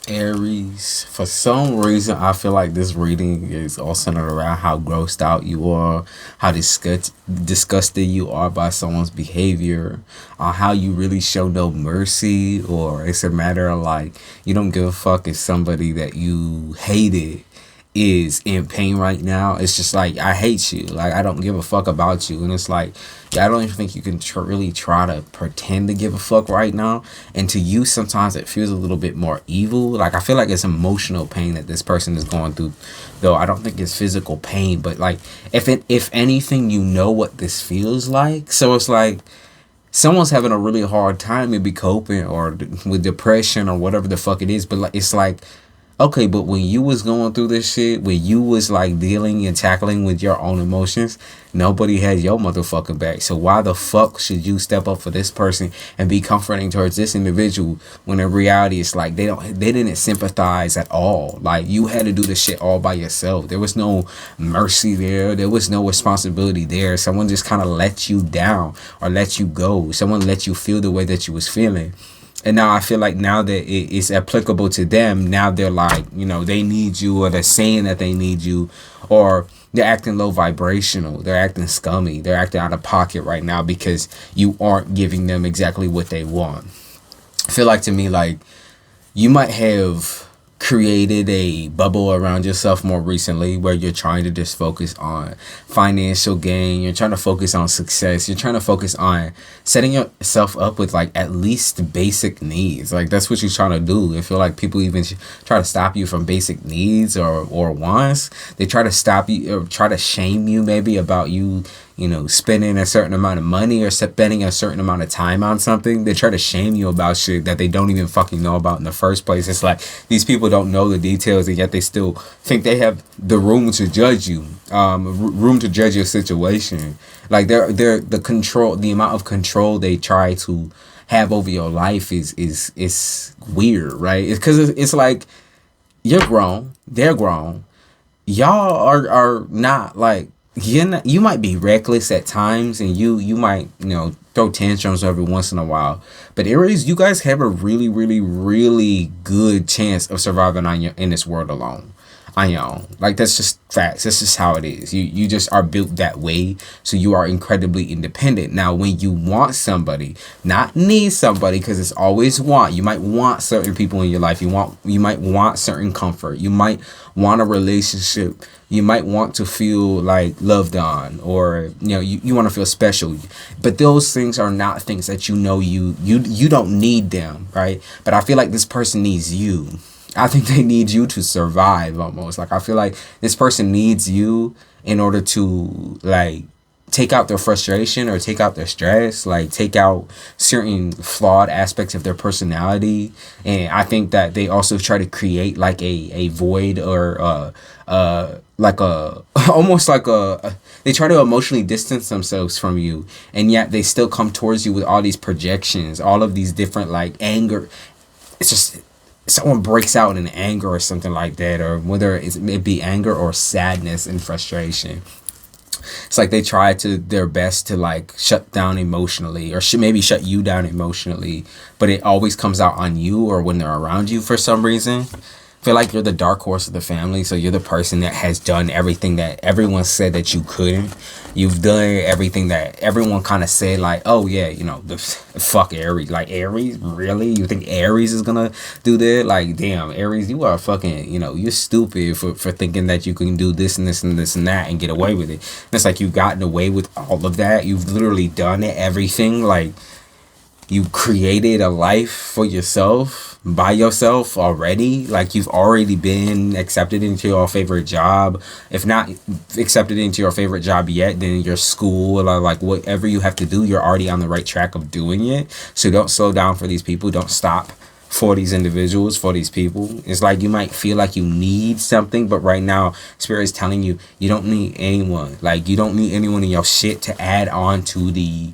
Aries. For some reason, I feel like this reading is all centered around how grossed out you are, how disgusted you are by someone's behavior, how you really show no mercy, or it's a matter of like you don't give a fuck if somebody that you hated is in pain right now. It's just like, I hate you, like I don't give a fuck about you. And it's like, yeah, I don't even think you can really try to pretend to give a fuck right now. And to you, sometimes it feels a little bit more evil. Like I feel like it's emotional pain that this person is going through, though I don't think it's physical pain. But like, if anything, you know what this feels like. So it's like someone's having a really hard time maybe coping or with depression or whatever the fuck it is. But like, it's like, okay, but when you was going through this shit, when you was like dealing and tackling with your own emotions, nobody had your motherfucking back. So why the fuck should you step up for this person and be comforting towards this individual when in reality it's like they didn't sympathize at all. Like you had to do this shit all by yourself. There was no mercy there. There was no responsibility there. Someone just kind of let you down or let you go. Someone let you feel the way that you was feeling. And now I feel like now that it's applicable to them, now they're like, you know, they need you, or they're saying that they need you, or they're acting low vibrational, they're acting scummy, they're acting out of pocket right now because you aren't giving them exactly what they want. I feel like, to me, like you might have created a bubble around yourself more recently where you're trying to just focus on financial gain, you're trying to focus on success, you're trying to focus on setting yourself up with like at least basic needs. Like that's what you're trying to do. I feel like people even try to stop you from basic needs or wants. They try to stop you or try to shame you maybe about you know, spending a certain amount of money or spending a certain amount of time on something. They try to shame you about shit that they don't even fucking know about in the first place. It's like these people don't know the details, and yet they still think they have the room to judge you, room to judge your situation. Like they're the control, the amount of control they try to have over your life is weird, right? It's because it's like you're grown, they're grown, y'all are not like. You might be reckless at times, and you might, you know, throw tantrums every once in a while. But Aries, you guys have a really, really, really good chance of surviving in this world alone. On your own. Like that's just facts. That's just how it is. You just are built that way. So you are incredibly independent. Now when you want somebody, not need somebody, because it's always want. You might want certain people in your life. You might want certain comfort. You might want a relationship. You might want to feel like loved on, or you know, you want to feel special. But those things are not things that you don't need them, right? But I feel like this person needs you. I think they need you to survive almost. Like I feel like this person needs you in order to like take out their frustration or take out their stress, like take out certain flawed aspects of their personality. And I think that they also try to create like a void or like a almost like they try to emotionally distance themselves from you, and yet they still come towards you with all these projections, all of these different like anger. It's just someone breaks out in anger or something like that, or whether it may be anger or sadness and frustration. It's like they try to their best to like shut down emotionally, or maybe shut you down emotionally, but it always comes out on you or when they're around you for some reason. I feel like you're the dark horse of the family, so you're the person that has done everything that everyone said that you couldn't. You've done everything that everyone kind of said, like, oh yeah, you know, fuck Aries. Like, Aries? Really? You think Aries is gonna do that? Like, damn, Aries, you are fucking, you know, you're stupid for thinking that you can do this and this and this and that and get away with it. And it's like you've gotten away with all of that. You've literally done it, everything. Like, you created a life for yourself by yourself already. Like you've already been accepted into your favorite job. If not accepted into your favorite job yet, then your school or like whatever you have to do, you're already on the right track of doing it. So don't slow down for these people. Don't stop for these individuals, for these people. It's like you might feel like you need something, but right now Spirit is telling you you don't need anyone. Like you don't need anyone in your shit to add on to the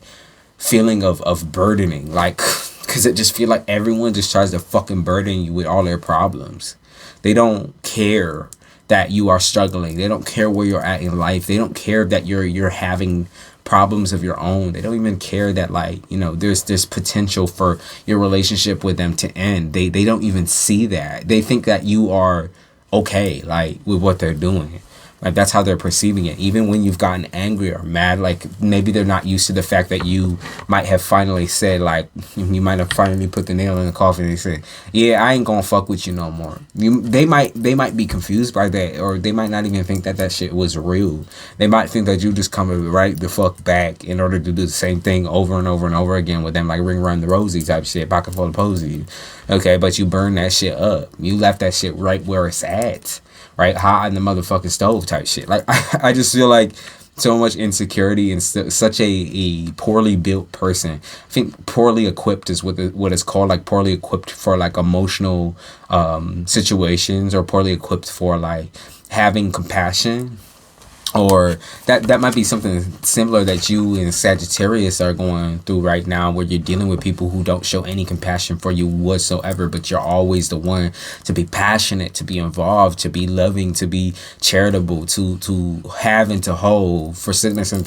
feeling of burdening, like, because it just feel like everyone just tries to fucking burden you with all their problems. They don't care that you are struggling. They don't care where you're at in life. They don't care that you're having problems of your own. They don't even care that, like, you know, there's potential for your relationship with them to end. They don't even see that. They think that you are okay, like, with what they're doing. Like, that's how they're perceiving it. Even when you've gotten angry or mad, like, maybe they're not used to the fact that you might have finally said, like, you might have finally put the nail in the coffin and said, yeah, I ain't gonna fuck with you no more. They might be confused by that, or they might not even think that that shit was real. They might think that you just coming right the fuck back in order to do the same thing over and over and over again with them, like Ring Run the Rosie type shit, pocket full of posy. Okay, but you burn that shit up. You left that shit right where it's at. Right, hot in the motherfucking stove type shit. Like, I just feel like so much insecurity and such a poorly built person. I think poorly equipped is what it's called, like poorly equipped for like emotional situations, or poorly equipped for like having compassion. Or that might be something similar that you and Sagittarius are going through right now, where you're dealing with people who don't show any compassion for you whatsoever, but you're always the one to be passionate, to be involved, to be loving, to be charitable, to have and to hold, for sickness and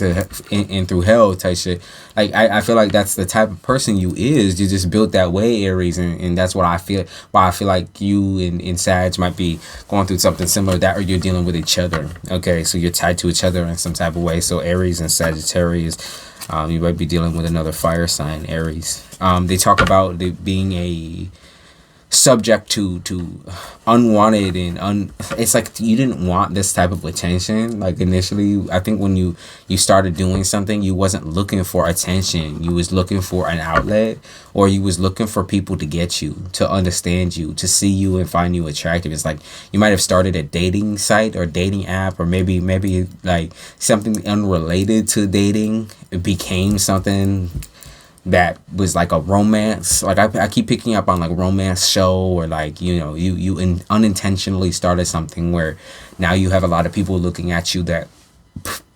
through hell type shit. Like, I feel like that's the type of person you is. You just built that way, Aries, and that's what I feel. Why I feel like you and Sag might be going through something similar to that, or you're dealing with each other. Okay, so you're tied to each other in some type of way. So Aries and Sagittarius, you might be dealing with another fire sign, Aries. They talk about being a subject to unwanted and it's like you didn't want this type of attention. Like, initially, I think when you started doing something, you wasn't looking for attention. You was looking for an outlet, or you was looking for people to get you, to understand you, to see you and find you attractive. It's like you might have started a dating site or dating app, or maybe like something unrelated to dating. It became something that was like a romance. Like, I keep picking up on like romance show, or like, you know, you unintentionally started something where now you have a lot of people looking at you that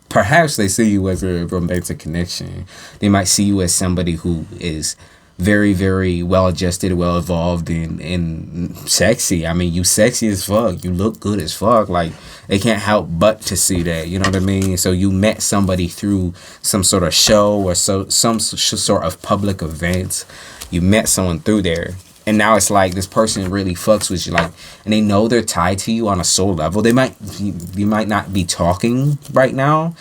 perhaps they see you as a romantic connection. They might see you as somebody who is very, very well adjusted, well evolved, and sexy. I mean, you sexy as fuck. You look good as fuck. Like, they can't help but to see that. You know what I mean? So you met somebody through some sort of show, or some sort of public event. You met someone through there, and now it's like this person really fucks with you, like, and they know they're tied to you on a soul level. You might not be talking right now.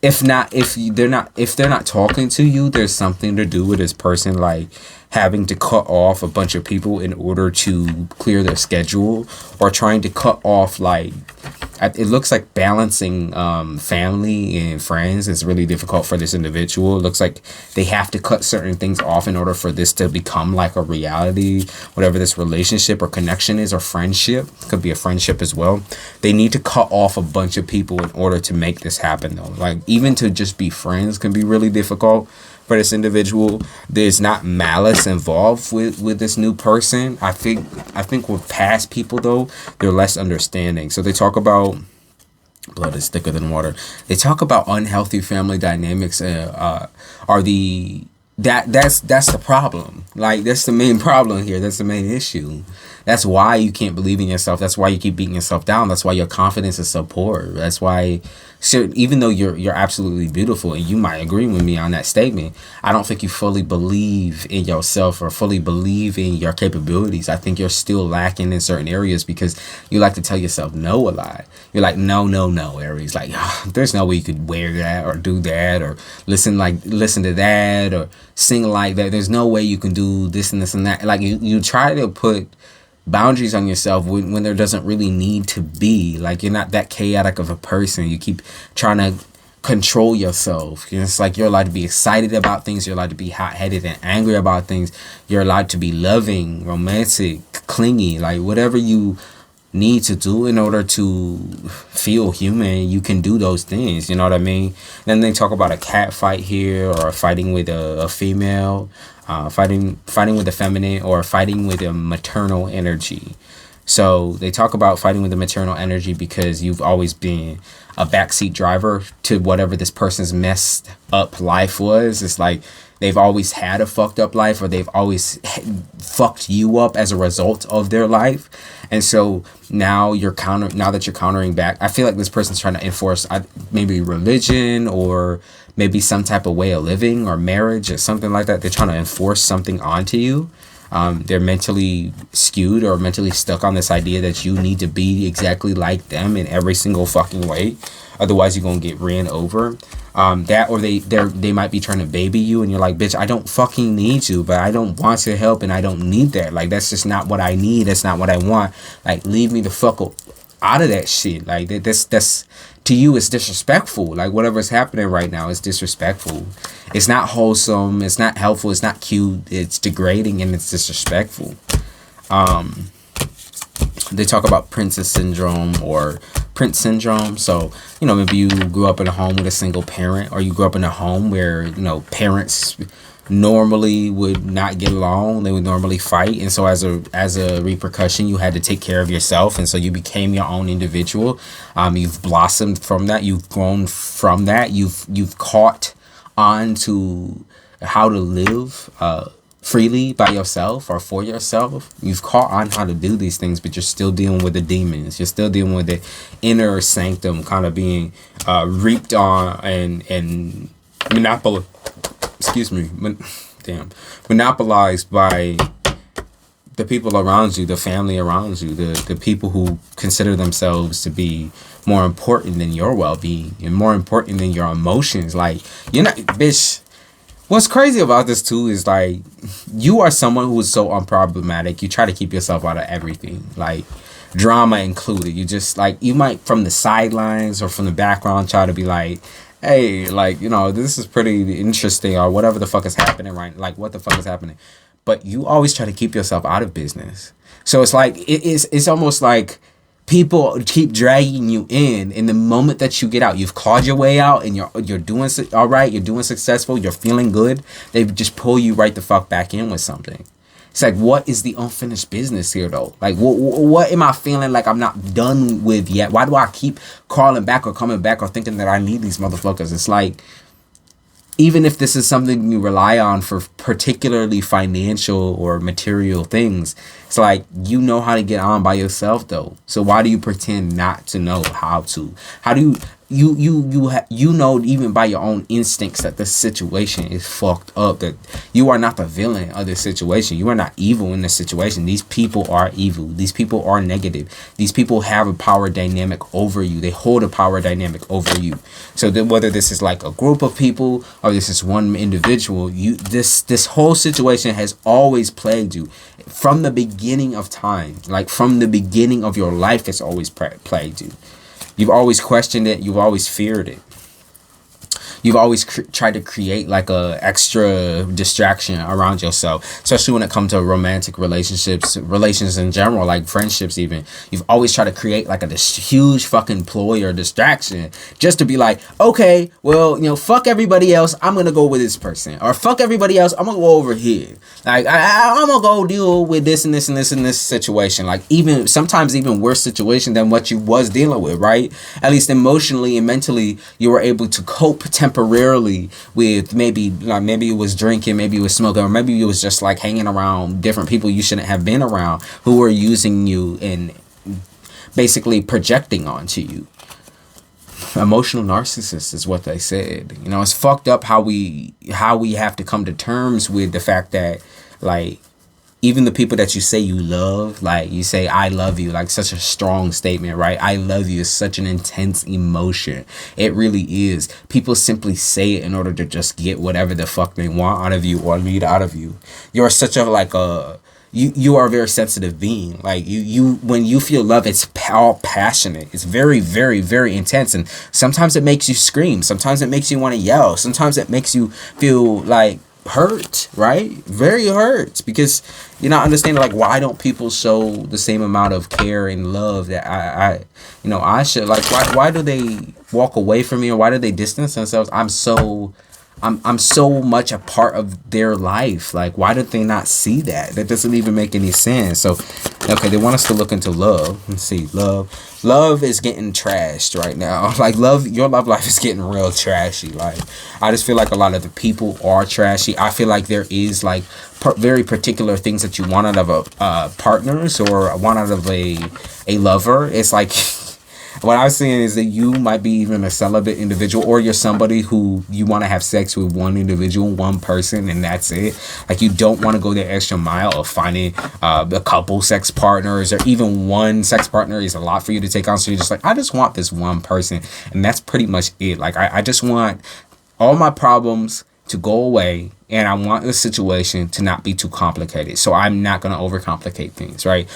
If they're not talking to you, there's something to do with this person, like having to cut off a bunch of people in order to clear their schedule, or trying to cut off, like, it looks like balancing family and friends is really difficult for this individual. It looks like they have to cut certain things off in order for this to become like a reality, whatever this relationship or connection is, or friendship. It could be a friendship as well. They need to cut off a bunch of people in order to make this happen, though. Like, even to just be friends can be really difficult for this individual. There's not malice involved with this new person. I think with past people, though, they're less understanding. So they talk about blood is thicker than water. They talk about unhealthy family dynamics are the that's the problem. Like, that's the main problem here. That's the main issue. That's why you can't believe in yourself. That's why you keep beating yourself down. That's why your confidence is so poor. That's why, so even though you're absolutely beautiful, and you might agree with me on that statement, I don't think you fully believe in yourself or fully believe in your capabilities. I think you're still lacking in certain areas because you like to tell yourself no a lot. You're like, no, Aries. Like, there's no way you could wear that or do that or listen to that or sing like that. There's no way you can do this and this and that. Like, you try to put boundaries on yourself when there doesn't really need to be. Like, you're not that chaotic of a person. You keep trying to control yourself. It's like you're allowed to be excited about things. You're allowed to be hot-headed and angry about things. You're allowed to be loving, romantic, clingy. Like, whatever you need to do in order to feel human, you can do those things. You know what I mean? Then they talk about a cat fight here, or fighting with a female, fighting with the feminine, or fighting with a maternal energy. So they talk about fighting with the maternal energy because you've always been a backseat driver to whatever this person's messed up life was. It's like they've always had a fucked up life, or they've always fucked you up as a result of their life. And so now that you're countering back, I feel like this person's trying to enforce maybe religion, or maybe some type of way of living, or marriage, or something like that. They're trying to enforce something onto you. They're mentally skewed or mentally stuck on this idea that you need to be exactly like them in every single fucking way. Otherwise, you're going to get ran over. That, or they might be trying to baby you, and you're like, bitch, I don't fucking need you, but I don't want your help, and I don't need that. Like, that's just not what I need. That's not what I want. Like, leave me the fuck out of that shit. Like, that's to you, it's disrespectful. Like, whatever's happening right now is disrespectful. It's not wholesome. It's not helpful. It's not cute. It's degrading, and it's disrespectful. They talk about princess syndrome or prince syndrome. So, you know, maybe you grew up in a home with a single parent, or you grew up in a home where, you know, parents normally would not get along. They would normally fight, and so as a repercussion, you had to take care of yourself, and so you became your own individual. You've blossomed from that. You've grown from that. You've caught on to how to live freely by yourself or for yourself. You've caught on how to do these things, but you're still dealing with the demons. You're still dealing with the inner sanctum kind of being reaped on and monopolized by the people around you, the family around you, the people who consider themselves to be more important than your well-being and more important than your emotions. Like, you're not, bitch. What's crazy about this too is, like, you are someone who is so unproblematic. You try to keep yourself out of everything, like drama included. You just, like, you might from the sidelines or from the background try to be like, hey, like, you know, this is pretty interesting, or whatever the fuck is happening, right? Like, what the fuck is happening? But you always try to keep yourself out of business. So it's like, it's almost like people keep dragging you in the moment that you get out, you've clawed your way out, and you're doing all right, you're doing successful, you're feeling good, they just pull you right the fuck back in with something. It's like, what is the unfinished business here, though? Like, what am I feeling like I'm not done with yet? Why do I keep crawling back or coming back or thinking that I need these motherfuckers? It's like, even if this is something you rely on for particularly financial or material things, it's like, you know how to get on by yourself, though. So why do you pretend not to know how to? How do you know, even by your own instincts, that the situation is fucked up, that you are not the villain of this situation. You are not evil in this situation. These people are evil. These people are negative. These people have a power dynamic over you. They hold a power dynamic over you. So that whether this is like a group of people or this is one individual, this whole situation has always plagued you from the beginning of time. Like, from the beginning of your life, it's always plagued you. You've always questioned it. You've always feared it. You've always tried to create like a extra distraction around yourself, especially when it comes to romantic relationships, relations in general, like friendships even. You've always tried to create like this huge fucking ploy or distraction just to be like, okay, well, you know, fuck everybody else, I'm going to go with this person. Or fuck everybody else, I'm going to go over here. Like, I'm going to go deal with this and this and this and this situation. Like, even sometimes even worse situation than what you was dealing with, right? At least emotionally and mentally, you were able to cope temporarily with maybe it was drinking, maybe it was smoking, or maybe it was just like hanging around different people you shouldn't have been around, who were using you and basically projecting onto you. Emotional narcissists is what they said. You know, it's fucked up how we have to come to terms with the fact that, like, even the people that you say you love, like, you say, I love you, like, such a strong statement, right? I love you is such an intense emotion. It really is. People simply say it in order to just get whatever the fuck they want out of you or need out of you. You're such a, like, you are a very sensitive being. Like, you when you feel love, it's all passionate. It's very, very, very intense. And sometimes it makes you scream. Sometimes it makes you want to yell. Sometimes it makes you feel like hurt, right? Very hurt, because you're not understanding, like, why don't people show the same amount of care and love that I should? Like, why do they walk away from me, or why do they distance themselves? I'm so I'm so much a part of their life. Like, why did they not see that? That doesn't even make any sense. So, okay, they want us to look into love. Let's see, love is getting trashed right now. Like, your love life is getting real trashy. Like, I just feel like a lot of the people are trashy. I feel like there is like very particular things that you want out of a partners or want out of a lover. It's like, what I was saying is that you might be even a celibate individual, or you're somebody who you want to have sex with one individual, one person, and that's it. Like, you don't want to go the extra mile of finding a couple sex partners, or even one sex partner is a lot for you to take on. So you're just like, I just want this one person, and that's pretty much it. Like, I just want all my problems to go away, and I want the situation to not be too complicated. So I'm not going to overcomplicate things, right?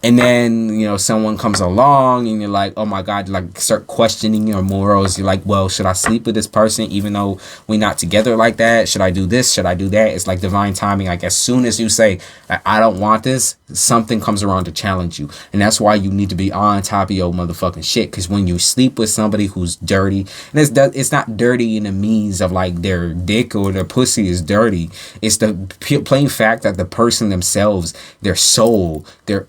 And then, you know, someone comes along and you're like, oh my God, like start questioning your morals. You're like, well, should I sleep with this person even though we're not together like that? Should I do this? Should I do that? It's like divine timing. Like, as soon as you say, I don't want this, something comes around to challenge you. And that's why you need to be on top of your motherfucking shit. Because when you sleep with somebody who's dirty, and it's not dirty in the means of like their dick or their pussy is dirty. It's the plain fact that the person themselves, their soul, their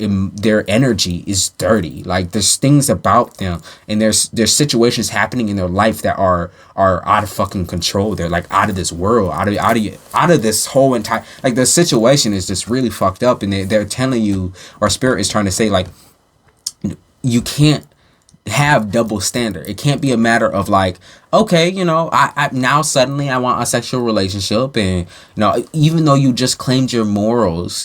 energy is dirty. Like, there's things about them, and there's situations happening in their life that are out of fucking control. They're like out of this world, out of this whole entire, like, the situation is just really fucked up, and they're telling you, or spirit is trying to say, like, you can't have double standard. It can't be a matter of like, okay, you know, I now suddenly I want a sexual relationship, and you know, even though you just claimed your morals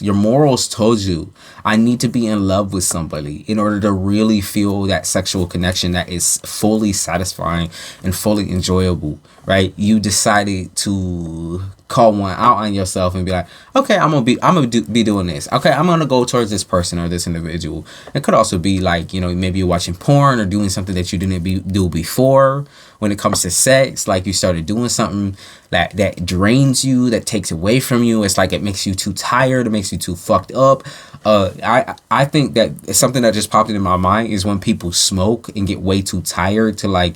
told you I need to be in love with somebody in order to really feel that sexual connection that is fully satisfying and fully enjoyable, right? You decided to call one out on yourself and be like, okay, I'm gonna be doing this. Okay, I'm gonna go towards this person or this individual. It could also be like, you know, maybe you're watching porn or doing something that you didn't do before. When it comes to sex, like, you started doing something that drains you, that takes away from you. It's like it makes you too tired, it makes you too fucked up. I think that something that just popped into my mind is when people smoke and get way too tired to like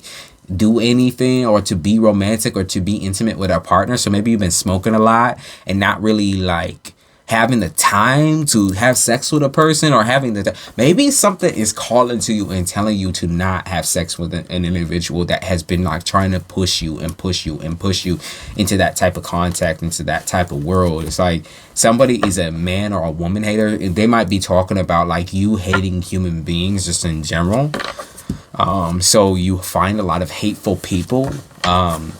do anything or to be romantic or to be intimate with our partner. So maybe you've been smoking a lot and not really like having the time to have sex with a person, or having maybe something is calling to you and telling you to not have sex with an individual that has been like trying to push you and push you and push you into that type of contact, into that type of world. It's like somebody is a man or a woman hater, and they might be talking about like you hating human beings just in general. So you find a lot of hateful people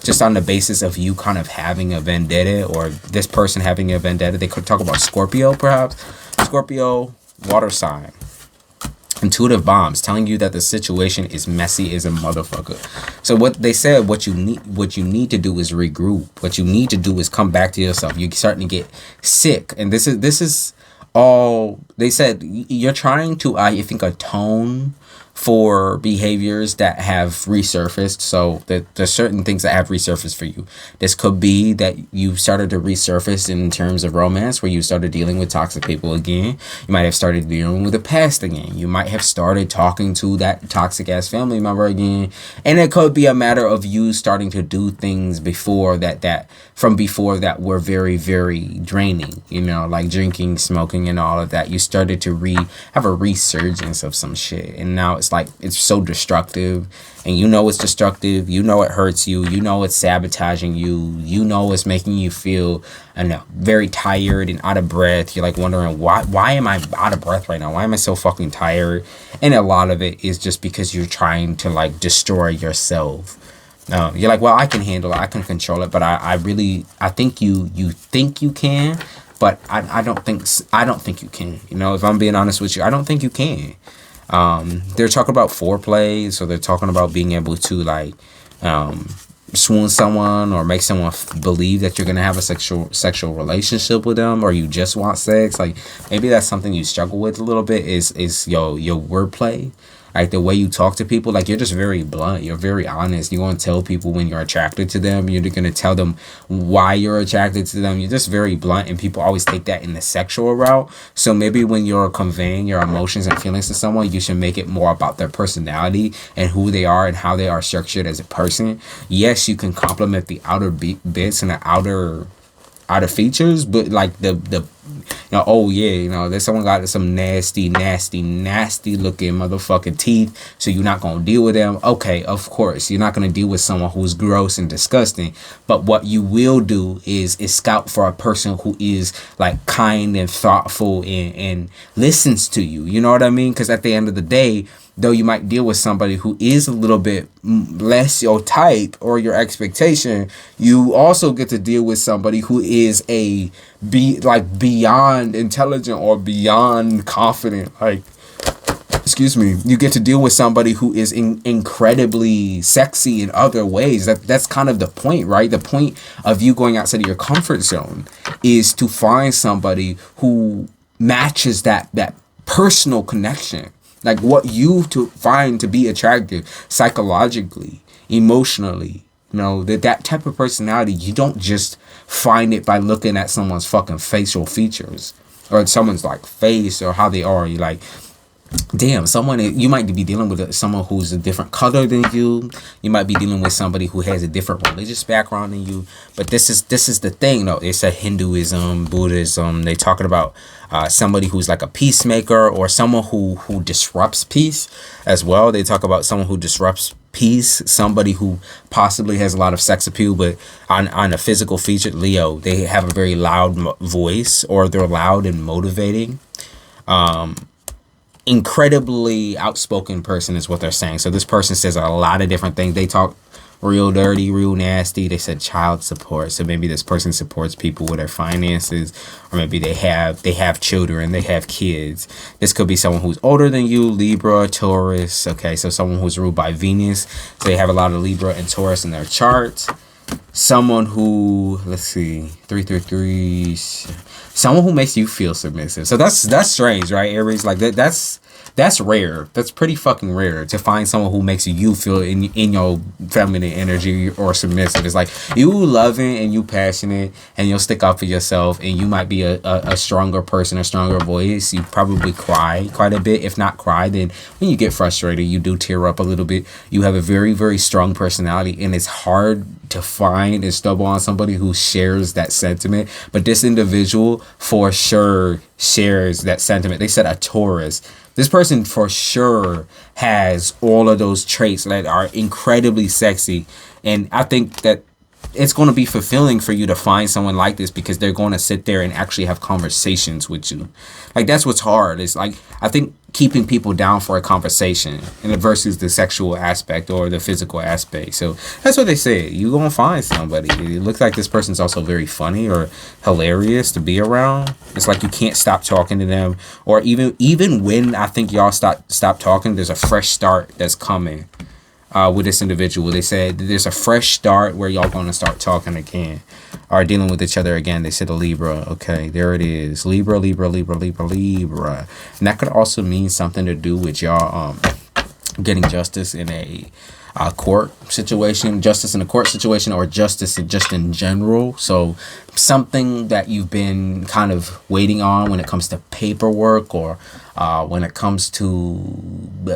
just on the basis of you kind of having a vendetta, or this person having a vendetta. They could talk about Scorpio, perhaps. Scorpio, water sign. Intuitive bombs, telling you that the situation is messy as a motherfucker. So what they said, what you need to do is regroup. What you need to do is come back to yourself. You're starting to get sick, and this is all they said. You're trying to, I think, atone for behaviors that have resurfaced. So there's certain things that have resurfaced for you. This could be that you started to resurface in terms of romance, where you started dealing with toxic people again. You might have started dealing with the past again. You might have started talking to that toxic ass family member again. And it could be a matter of you starting to do things before that were very, very draining, you know, like drinking, smoking, and all of that. You started to have a resurgence of some shit, and now it's like it's so destructive, and you know it's destructive, you know it hurts you, you know it's sabotaging you, you know it's making you feel, I don't know, very tired and out of breath. You're like wondering, why am I out of breath right now? Why am I so fucking tired? And a lot of it is just because you're trying to like destroy yourself. You're like, well, I can handle it, I can control it, but I think you think you can, but I don't think you can. You know, if I'm being honest with you, I don't think you can. They're talking about foreplay, so they're talking about being able to like swoon someone or make someone believe that you're gonna have a sexual relationship with them, or you just want sex. Like, maybe that's something you struggle with a little bit, is your wordplay. like the way you talk to people, like you're just very blunt, you're very honest. You're going to tell people when you're attracted to them, you're going to tell them why you're attracted to them. You're just very blunt, and people always take that in the sexual route. So maybe when you're conveying your emotions and feelings to someone, you should make it more about their personality and who they are and how they are structured as a person. Yes, you can compliment the outer bits and the outer features, but like the oh yeah, there's someone got some nasty looking motherfucking teeth, so you're not gonna deal with them. Okay, of course you're not gonna deal with someone who's gross and disgusting, but what you will do is scout for a person who is like kind and thoughtful and listens to you. You know what I mean? Because at the end of the day, though you might deal with somebody who is a little bit less your type or your expectation, you also get to deal with somebody who is beyond intelligent or beyond confident. Like, excuse me, you get to deal with somebody who is incredibly sexy in other ways. That's kind of the point, right? The point of you going outside of your comfort zone is to find somebody who matches that personal connection. Like what you to find to be attractive psychologically, emotionally, that type of personality, you don't just find it by looking at someone's fucking facial features or someone's like face or how they are. You're like, damn, you might be dealing with someone who's a different color than you. You might be dealing with somebody who has a different religious background than you. But this is the thing, though. It's a Hinduism, Buddhism. They talking about somebody who's like a peacemaker or someone who disrupts peace as well. They talk about someone who disrupts peace, somebody who possibly has a lot of sex appeal, but on a physical feature, Leo, they have a very loud voice, or they're loud and motivating. Incredibly outspoken person is what they're saying. So this person says a lot of different things. They talk real dirty, real nasty. They said child support. So maybe this person supports people with their finances, or maybe they have children, they have kids. This could be someone who's older than you, Libra, Taurus. Okay, so someone who's ruled by Venus. So they have a lot of Libra and Taurus in their charts. Someone who, let's see, 333. Someone who makes you feel submissive. So that's strange, right, Aries? Like that's rare. That's pretty fucking rare to find someone who makes you feel in your feminine energy or submissive. It's like you loving and you passionate and you'll stick up for yourself, and you might be a stronger person, a stronger voice. You probably cry quite a bit. If not cry, then when you get frustrated, you do tear up a little bit. You have a very, very strong personality, and it's hard to find and stumble on somebody who shares that sentiment. But this individual for sure shares that sentiment. They said a Taurus. This person for sure has all of those traits that are incredibly sexy. And I think that it's going to be fulfilling for you to find someone like this, because they're going to sit there and actually have conversations with you. Like, that's what's hard. It's like, I think keeping people down for a conversation and versus the sexual aspect or the physical aspect. So that's what they say. You're going to find somebody. It looks like this person's also very funny or hilarious to be around. It's like you can't stop talking to them. Or even when I think y'all stop talking, there's a fresh start that's coming. With this individual. They said there's a fresh start where y'all going to start talking again or dealing with each other again. They said a Libra. Okay, there it is. Libra. And that could also mean something to do with y'all getting justice in a court situation, or justice just in general. So something that you've been kind of waiting on when it comes to paperwork, or when it comes to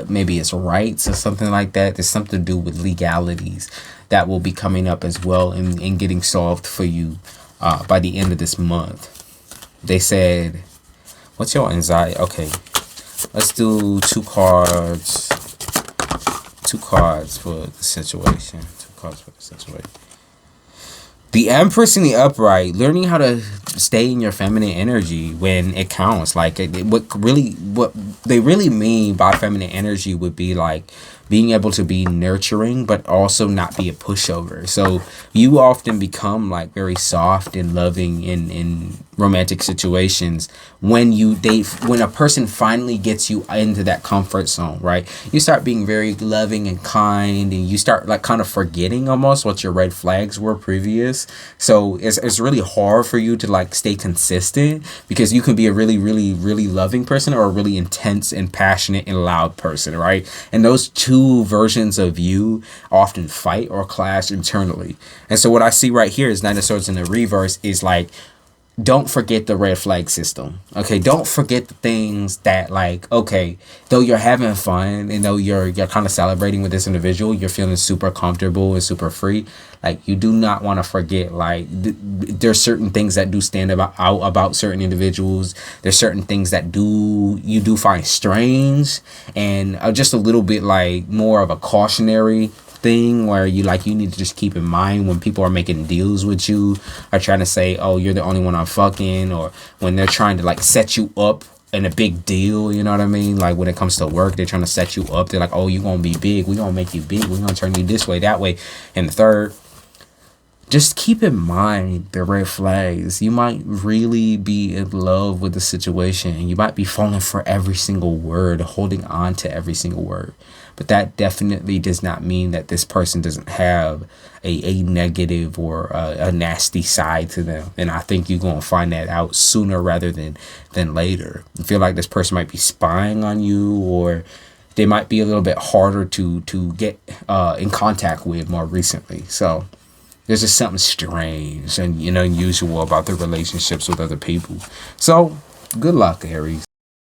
maybe it's rights or something like that. There's something to do with legalities that will be coming up as well and getting solved for you by the end of this month. They said, what's your anxiety? Okay, let's do two cards for the situation. The Empress in the upright, learning how to stay in your feminine energy when it counts. Like what they really mean by feminine energy would be like being able to be nurturing, but also not be a pushover. So you often become like very soft and loving in romantic situations when when a person finally gets you into that comfort zone, right? You start being very loving and kind, and you start like kind of forgetting almost what your red flags were previous. So it's really hard for you to like stay consistent, because you can be a really, really, really loving person or a really intense and passionate and loud person, right? And those two versions of you often fight or clash internally. And so what I see right here is Nine of Swords in the reverse is like, don't forget the red flag system. Okay, don't forget the things that, like, okay, though you're having fun and though you're kind of celebrating with this individual, you're feeling super comfortable and super free. Like, you do not want to forget, like, there's certain things that do stand out about certain individuals. There's certain things that you do find strange, and just a little bit like more of a cautionary thing, where you need to just keep in mind when people are making deals with you, are trying to say, oh, you're the only one I'm fucking, or when they're trying to like set you up in a big deal, you know what I mean? Like when it comes to work, they're trying to set you up. They're like, oh, you're gonna be big, we're gonna make you big, we're gonna turn you this way, that way, and the third. Just keep in mind the red flags. You might really be in love with the situation, and you might be falling for every single word, holding on to every single word. But that definitely does not mean that this person doesn't have a negative or a nasty side to them. And I think you're going to find that out sooner rather than later. I feel like this person might be spying on you, or they might be a little bit harder to get in contact with more recently. So there's just something strange and unusual about their relationships with other people. So good luck, Aries.